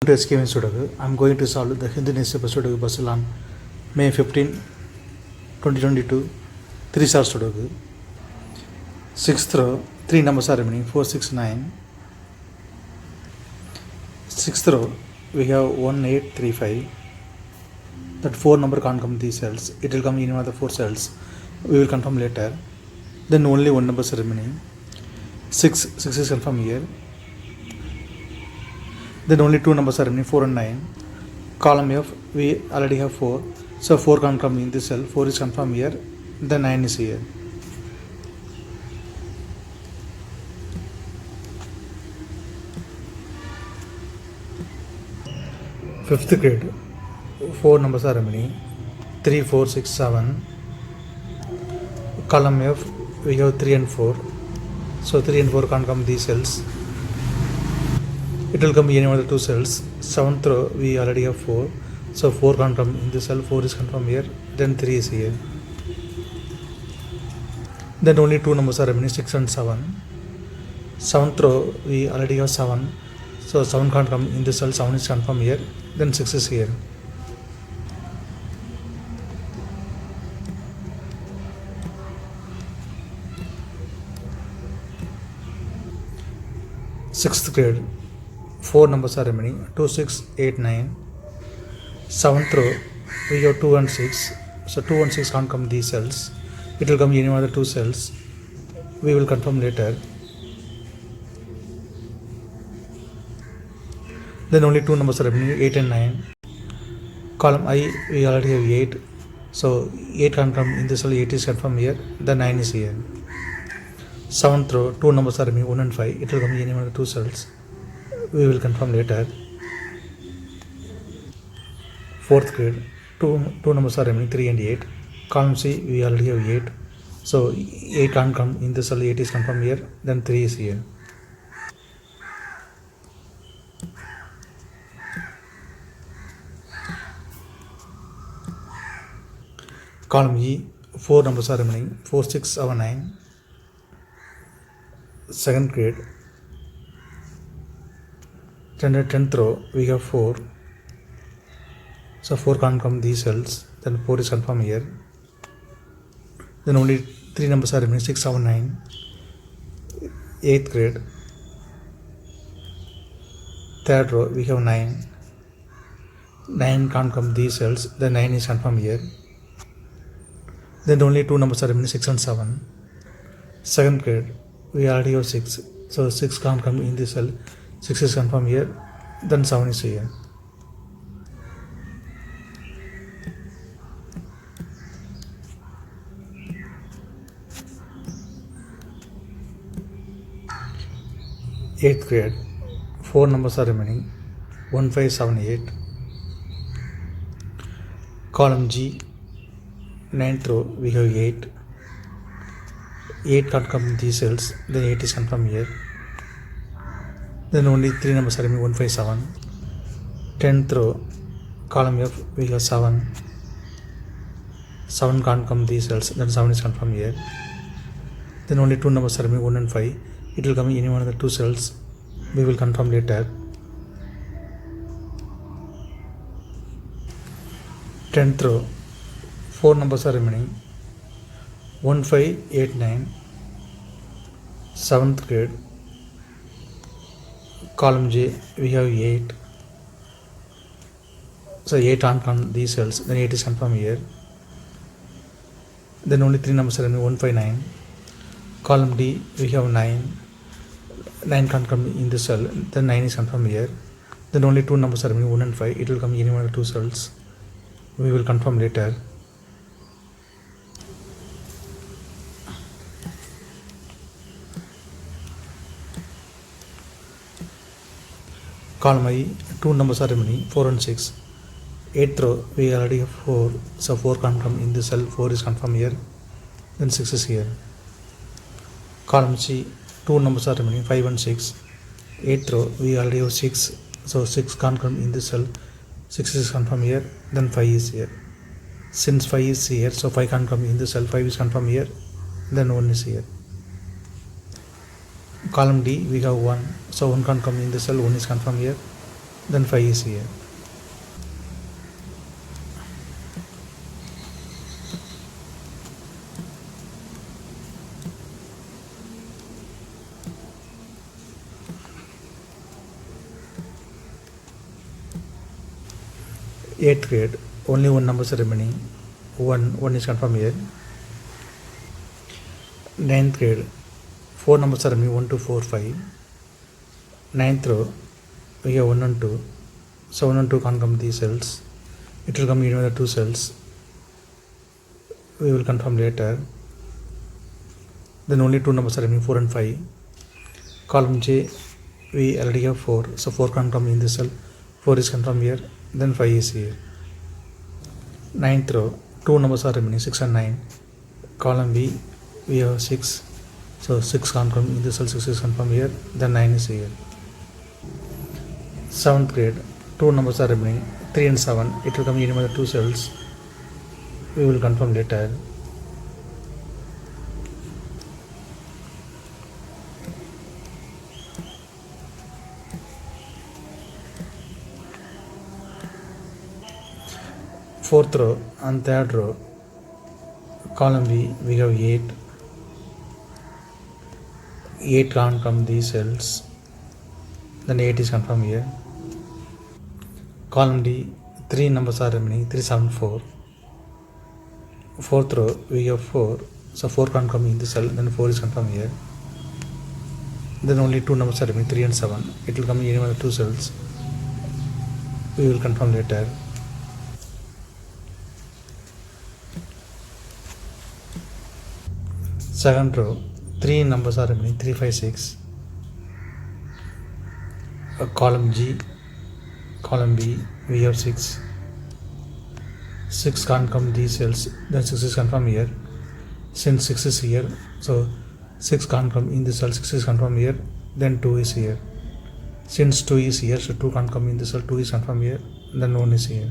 To SKM Sudoku, I am going to solve the Hindu newspaper Sudoku puzzle on May 15, 2022, 3-star Sudoku. 6th row, 3 numbers are remaining, 4, 6, 9. 6th row, we have 1, 8, 3, 5. That 4 number can't come these cells. It will come in one of the 4 cells. We will confirm later. Then only 1 number is remaining. 6 is confirmed here. Then only 2 numbers are remaining, 4 and 9. Column F, we already have 4. So 4 can't come in this cell. 4 is confirmed here. Then 9 is here. Fifth grade, 4 numbers are remaining, 3, 4, 6, 7. Column F, we have 3 and 4. So 3 and 4 can't come these cells. It will come in any one of the 2 cells. 7th row, we already have 4. So 4 can't come in this cell. 4 is confirmed here. Then 3 is here. Then only 2 numbers are remaining, 6 and 7. 7th row, we already have 7. So 7 can't come in this cell. 7 is confirmed here. Then 6 is here. Sixth grade, 4 numbers are remaining, 2, 6, 8, 9. 7th row, we have 2 and 6. So 2 and 6 can't come these cells. It will come in any one of the 2 cells. We will confirm later. Then only 2 numbers are remaining, 8 and 9. Column I, we already have 8. So 8 can't come in this cell. 8 is confirmed here. Then 9 is here. 7th row, 2 numbers are remaining, 1 and 5. It will come in any one of the 2 cells. We will confirm later. 4th grade, 2 numbers are remaining, 3 and 8. Column C, we already have 8. So 8 can't come in this cell. 8 is confirmed here. Then 3 is here. Column E, 4 numbers are remaining, 4, 6, 7, 9. 2nd grade, 10th row, we have 4. So 4 can't come these cells. Then 4 is confirmed here. Then only 3 numbers are remaining, 6, 7, 9. 8th grade, 3rd row, we have 9. 9 can't come these cells. Then 9 is confirmed here. Then only 2 numbers are remaining, 6 and 7. 2nd grade, we already have 6. So 6 can't come in this cell. 6 is confirmed here. Then 7 is here. Eighth grade, 4 numbers are remaining, 1, 5, 7, 8. Column G, 9th row, we have 8. 8 can't come in these cells. Then 8 is confirmed here. Then only 3 numbers are remaining, 1, 5, 7. 10th row, column F, we have 7. 7 can't come these cells. Then 7 is confirmed here. Then only 2 numbers are remaining, 1 and 5. It will come in any one of the 2 cells. We will confirm later. 10th row, 4 numbers are remaining, 1, 5, 8, 9. 7th grade, column J, we have 8. So 8 can't come these cells. Then 8 is confirmed here. Then only 3 numbers are remaining, 1, 5, 9. Column D, we have 9. 9 can't come in this cell. Then 9 is confirmed here. Then only 2 numbers are remaining, 1 and 5. It will come in any one of the 2 cells. We will confirm later. Column I, 2 numbers are remaining, 4 and 6. 8th row, we already have 4. So 4 can't come in this cell. 4 is confirmed here. Then 6 is here. Column C, 2 numbers are remaining, 5 and 6. 8th row, we already have 6. So 6 can't come in this cell. 6 is confirmed here. Then 5 is here. Since 5 is here, so 5 can't come in this cell. 5 is confirmed here. Then 1 is here. Column D, we have 1. So 1 can't come in the cell, 1 is confirmed here. then 5 is here. Eighth grade, only one number is remaining. One is confirmed here. Ninth grade, 4 numbers are remaining, 1, 2, 4, 5. Ninth row, we have 1 and 2. So 1 and 2 can't come these cells. It will come in the 2 cells. We will confirm later. Then only 2 numbers are remaining, 4 and 5. Column J, we already have 4. So 4 can't come in this cell. 4 is confirmed here. Then 5 is here. Ninth row, 2 numbers are remaining, 6 and 9. Column B, we have 6. So 6 can't come in this cell, 6 is confirmed here. Then 9 is here. 7th grade, 2 numbers are remaining, 3 and 7. It will come in the 2 cells. We will confirm later. Fourth row and third row, column B, we have 8. 8 can't come these cells. Then 8 is confirmed here. Column D, 3 numbers are remaining, 3, 7, 4. Fourth row, we have 4. So 4 can't come in this cell. Then 4 is confirmed here. Then only 2 numbers are remaining, 3 and 7. It will come in any one of the 2 cells. We will confirm later. Second row, 3 numbers are remaining, 3, 5, 6. Column G, column B, we have 6. 6 can't come these cells. Then 6 is confirmed here. Since 6 is here, so 6 can't come in this cell. 6 is confirmed here. Then 2 is here. Since 2 is here, so 2 can't come in this cell. 2 is confirmed here. Then 1 is here.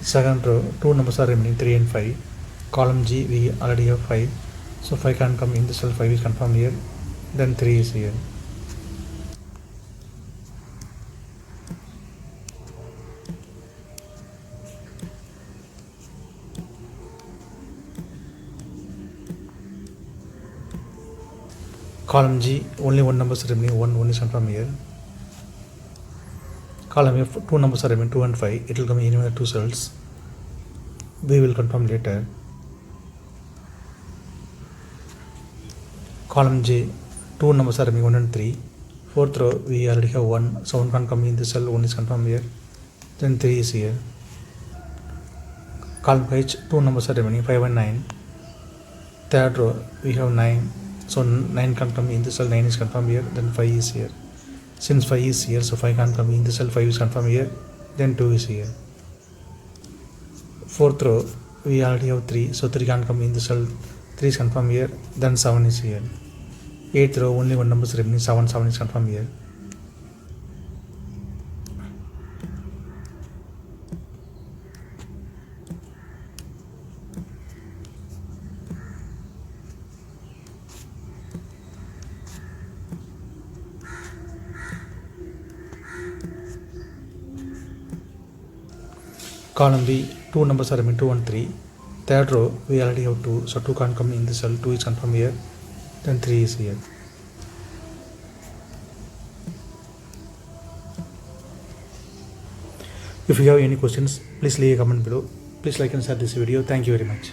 Second row, 2 numbers are remaining, 3 and 5. Column G, we already have 5. So 5 can't come in this cell. 5 is confirmed here. Then 3 is here. Column G, only 1 number is remaining, 1 is confirmed here. Column F, 2 numbers are remaining, 2 and 5. It will come in any 2 cells. We will confirm later. Column J, 2 numbers are remaining, 1 and 3. Fourth row, we already have 1. So 1 can't come in this cell, 1 is confirmed here. Then 3 is here. Column H, 2 numbers are remaining, 5 and 9. Third row, we have 9. So 9 can't come in this cell, 9 is confirmed here. Then 5 is here. Since 5 is here, so 5 can't come in this cell, 5 is confirmed here. Then 2 is here. Fourth row, we already have 3. So 3 can't come in this cell, 3 is confirmed here. Then 7 is here. 8th row, only 1 number is remaining, 7 is confirmed here. Column B, 2 numbers are remaining, 2 and 3. Third row, we already have 2. So 2 can't come in this cell, 2 is confirmed here. Then 3 is here. If you have any questions, please leave a comment below. Please like and share this video. Thank you very much.